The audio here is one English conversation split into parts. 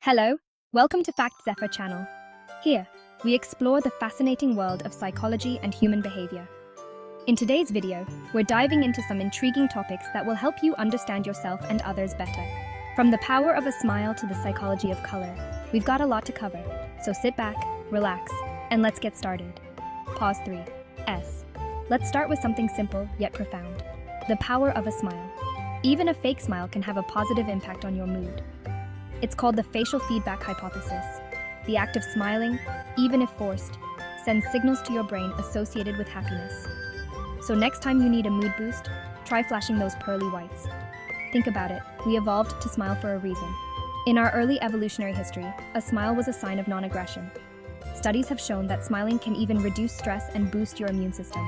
Hello, welcome to FactZephyr channel. Here, we explore the fascinating world of psychology and human behavior. In today's video, we're diving into some intriguing topics that will help you understand yourself and others better. From the power of a smile to the psychology of color, we've got a lot to cover, so sit back, relax, and let's get started. Pause 3. S. Let's start with something simple yet profound. The power of a smile. Even a fake smile can have a positive impact on your mood. It's called the facial feedback hypothesis. The act of smiling, even if forced, sends signals to your brain associated with happiness. So next time you need a mood boost, try flashing those pearly whites. Think about it, we evolved to smile for a reason. In our early evolutionary history, a smile was a sign of non-aggression. Studies have shown that smiling can even reduce stress and boost your immune system.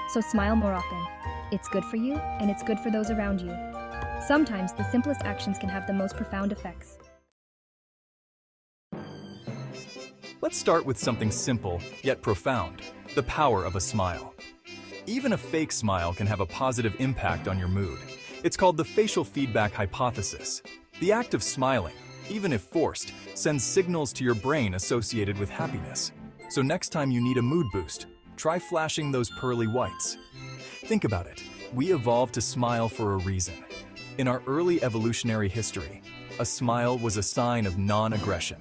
So smile more often. It's good for you, and it's good for those around you. Sometimes the simplest actions can have the most profound effects. Let's start with something simple, yet profound, the power of a smile. Even a fake smile can have a positive impact on your mood. It's called the facial feedback hypothesis. The act of smiling, even if forced, sends signals to your brain associated with happiness. So next time you need a mood boost, try flashing those pearly whites. Think about it. We evolved to smile for a reason. In our early evolutionary history, a smile was a sign of non-aggression.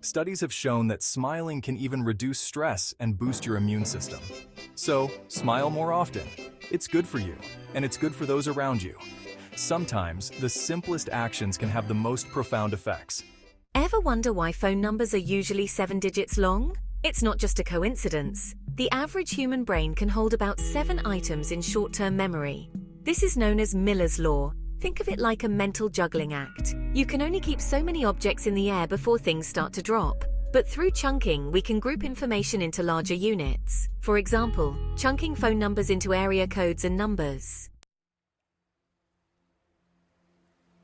Studies have shown that smiling can even reduce stress and boost your immune system. So, smile more often. It's good for you, and it's good for those around you. Sometimes, the simplest actions can have the most profound effects. Ever wonder why phone numbers are usually 7 digits long? It's not just a coincidence. The average human brain can hold about 7 items in short-term memory. This is known as Miller's Law. Think of it like a mental juggling act. You can only keep so many objects in the air before things start to drop. But through chunking, we can group information into larger units. For example, chunking phone numbers into area codes and numbers.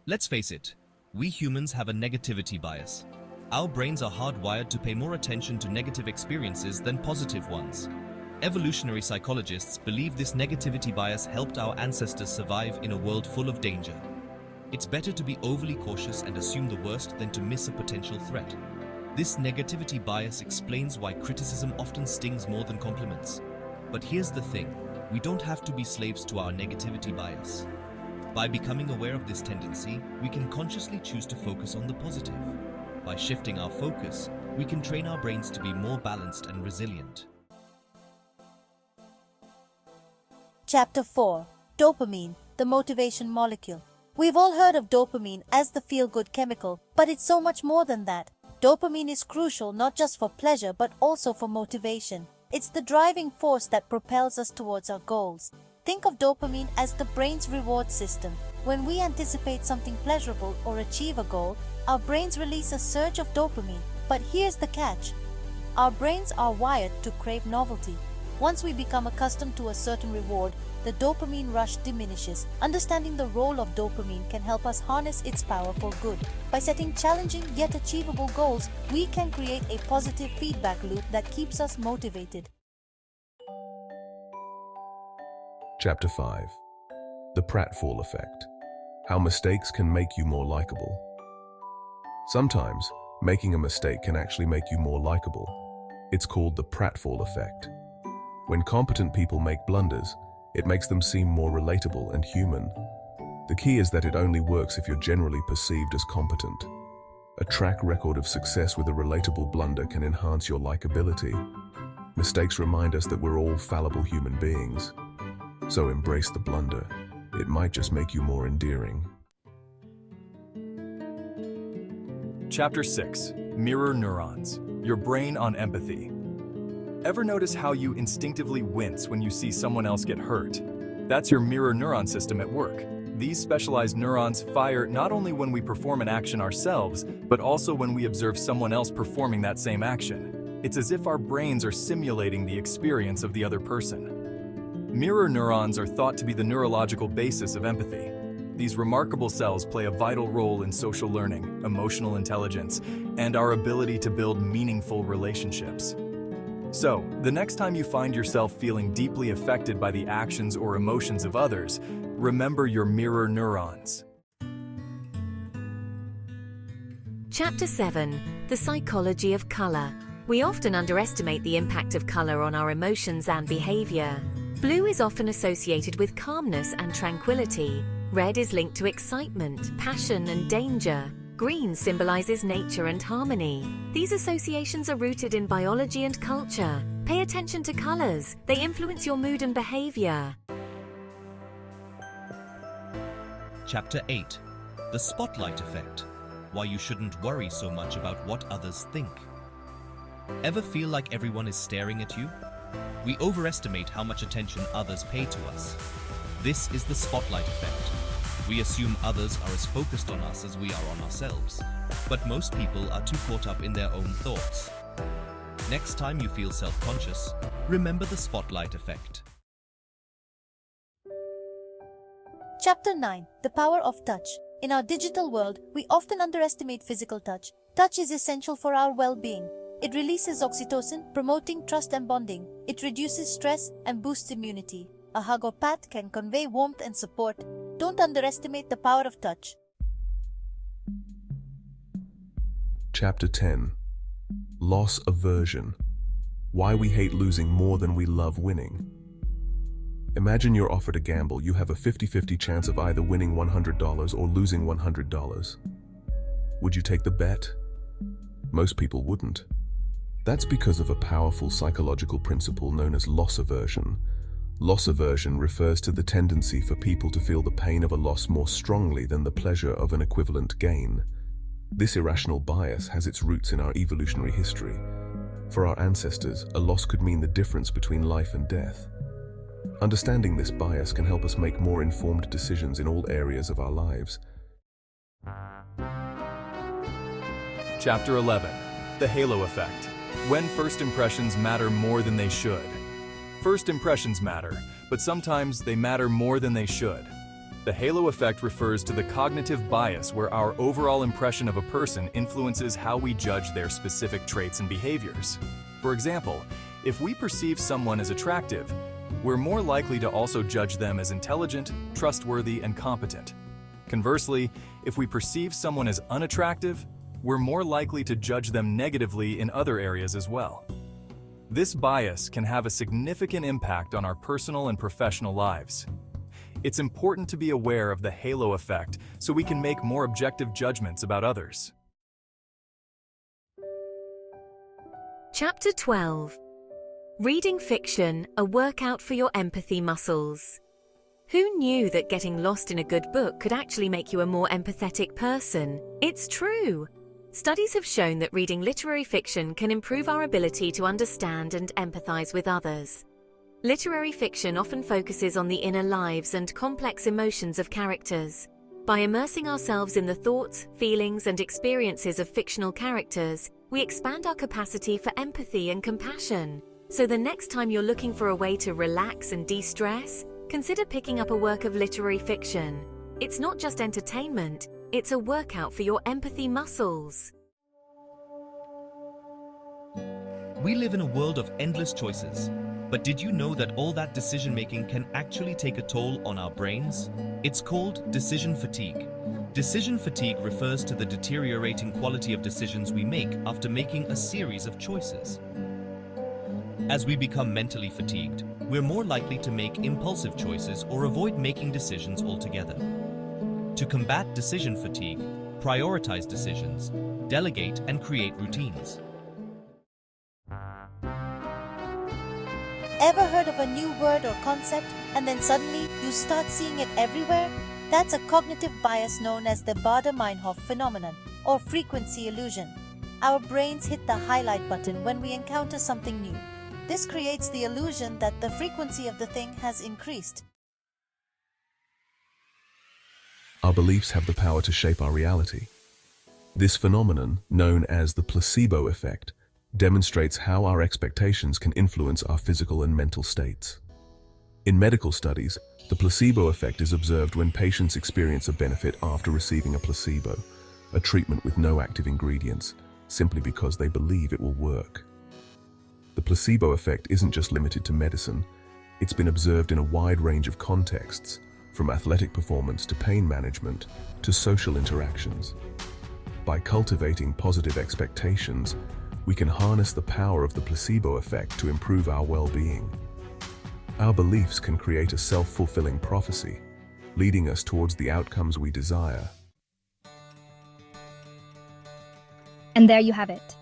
Let's face it, we humans have a negativity bias. Our brains are hardwired to pay more attention to negative experiences than positive ones. Evolutionary psychologists believe this negativity bias helped our ancestors survive in a world full of danger. It's better to be overly cautious and assume the worst than to miss a potential threat. This negativity bias explains why criticism often stings more than compliments. But here's the thing, we don't have to be slaves to our negativity bias. By becoming aware of this tendency, we can consciously choose to focus on the positive. By shifting our focus, we can train our brains to be more balanced and resilient. Chapter 4. Dopamine, the motivation molecule. We've all heard of dopamine as the feel-good chemical, but it's so much more than that. Dopamine is crucial not just for pleasure but also for motivation. It's the driving force that propels us towards our goals. Think of dopamine as the brain's reward system. When we anticipate something pleasurable or achieve a goal, our brains release a surge of dopamine. But here's the catch. Our brains are wired to crave novelty. Once we become accustomed to a certain reward, the dopamine rush diminishes. Understanding the role of dopamine can help us harness its power for good. By setting challenging yet achievable goals, we can create a positive feedback loop that keeps us motivated. Chapter 5. The Pratfall Effect. How mistakes can make you more likable. Sometimes, making a mistake can actually make you more likable. It's called the Pratfall Effect. When competent people make blunders, it makes them seem more relatable and human. The key is that it only works if you're generally perceived as competent. A track record of success with a relatable blunder can enhance your likability. Mistakes remind us that we're all fallible human beings. So embrace the blunder. It might just make you more endearing. Chapter 6. Mirror Neurons, your brain on empathy. Ever notice how you instinctively wince when you see someone else get hurt? That's your mirror neuron system at work. These specialized neurons fire not only when we perform an action ourselves, but also when we observe someone else performing that same action. It's as if our brains are simulating the experience of the other person. Mirror neurons are thought to be the neurological basis of empathy. These remarkable cells play a vital role in social learning, emotional intelligence, and our ability to build meaningful relationships. So, the next time you find yourself feeling deeply affected by the actions or emotions of others, remember your mirror neurons. Chapter 7. The Psychology of Color. We often underestimate the impact of color on our emotions and behavior. Blue is often associated with calmness and tranquility. Red is linked to excitement, passion, and danger. Green symbolizes nature and harmony. These associations are rooted in biology and culture. Pay attention to colors. They influence your mood and behavior. Chapter 8. The Spotlight Effect. Why you shouldn't worry so much about what others think. Ever feel like everyone is staring at you? We overestimate how much attention others pay to us. This is the spotlight effect. We assume others are as focused on us as we are on ourselves, but most people are too caught up in their own thoughts. Next time you feel self-conscious, remember the spotlight effect. Chapter 9. The Power of Touch. In our digital world, we often underestimate physical touch. Touch is essential for our well-being. It releases oxytocin, promoting trust and bonding. It reduces stress and boosts immunity. A hug or pat can convey warmth and support. Don't underestimate the power of touch. Chapter 10. Loss Aversion. Why we hate losing more than we love winning. Imagine you're offered a gamble. You have a 50-50 chance of either winning $100 or losing $100. Would you take the bet? Most people wouldn't. That's because of a powerful psychological principle known as loss aversion. Loss aversion refers to the tendency for people to feel the pain of a loss more strongly than the pleasure of an equivalent gain. This irrational bias has its roots in our evolutionary history. For our ancestors, a loss could mean the difference between life and death. Understanding this bias can help us make more informed decisions in all areas of our lives. Chapter 11. The Halo Effect. When first impressions matter more than they should. First impressions matter, but sometimes they matter more than they should. The halo effect refers to the cognitive bias where our overall impression of a person influences how we judge their specific traits and behaviors. For example, if we perceive someone as attractive, we're more likely to also judge them as intelligent, trustworthy, and competent. Conversely, if we perceive someone as unattractive, we're more likely to judge them negatively in other areas as well. This bias can have a significant impact on our personal and professional lives. It's important to be aware of the halo effect so we can make more objective judgments about others. Chapter 12. Reading fiction, a workout for your empathy muscles. Who knew that getting lost in a good book could actually make you a more empathetic person? It's true! Studies have shown that reading literary fiction can improve our ability to understand and empathize with others. Literary fiction often focuses on the inner lives and complex emotions of characters. By immersing ourselves in the thoughts, feelings, and experiences of fictional characters, we expand our capacity for empathy and compassion. So the next time you're looking for a way to relax and de-stress, consider picking up a work of literary fiction. It's not just entertainment, it's a workout for your empathy muscles. We live in a world of endless choices. But did you know that all that decision-making can actually take a toll on our brains? It's called decision fatigue. Decision fatigue refers to the deteriorating quality of decisions we make after making a series of choices. As we become mentally fatigued, we're more likely to make impulsive choices or avoid making decisions altogether. To combat decision fatigue, prioritize decisions, delegate and create routines. Ever heard of a new word or concept and then suddenly you start seeing it everywhere? That's a cognitive bias known as the Baader-Meinhof Phenomenon or frequency illusion. Our brains hit the highlight button when we encounter something new. This creates the illusion that the frequency of the thing has increased. Our beliefs have the power to shape our reality. This phenomenon, known as the placebo effect, demonstrates how our expectations can influence our physical and mental states. In medical studies, the placebo effect is observed when patients experience a benefit after receiving a placebo, a treatment with no active ingredients, simply because they believe it will work. The placebo effect isn't just limited to medicine. It's been observed in a wide range of contexts, from athletic performance to pain management to social interactions. By cultivating positive expectations, we can harness the power of the placebo effect to improve our well-being. Our beliefs can create a self-fulfilling prophecy, leading us towards the outcomes we desire. And there you have it.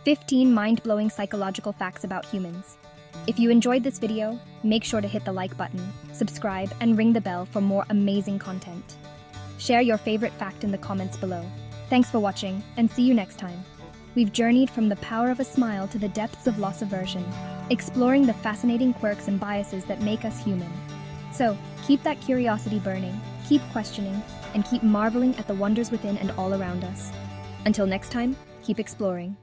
15 mind-blowing psychological facts about humans. If you enjoyed this video, make sure to hit the like button, subscribe, and ring the bell for more amazing content. Share your favorite fact in the comments below. Thanks for watching, and see you next time. We've journeyed from the power of a smile to the depths of loss aversion, exploring the fascinating quirks and biases that make us human. So, keep that curiosity burning, keep questioning, and keep marveling at the wonders within and all around us. Until next time, keep exploring.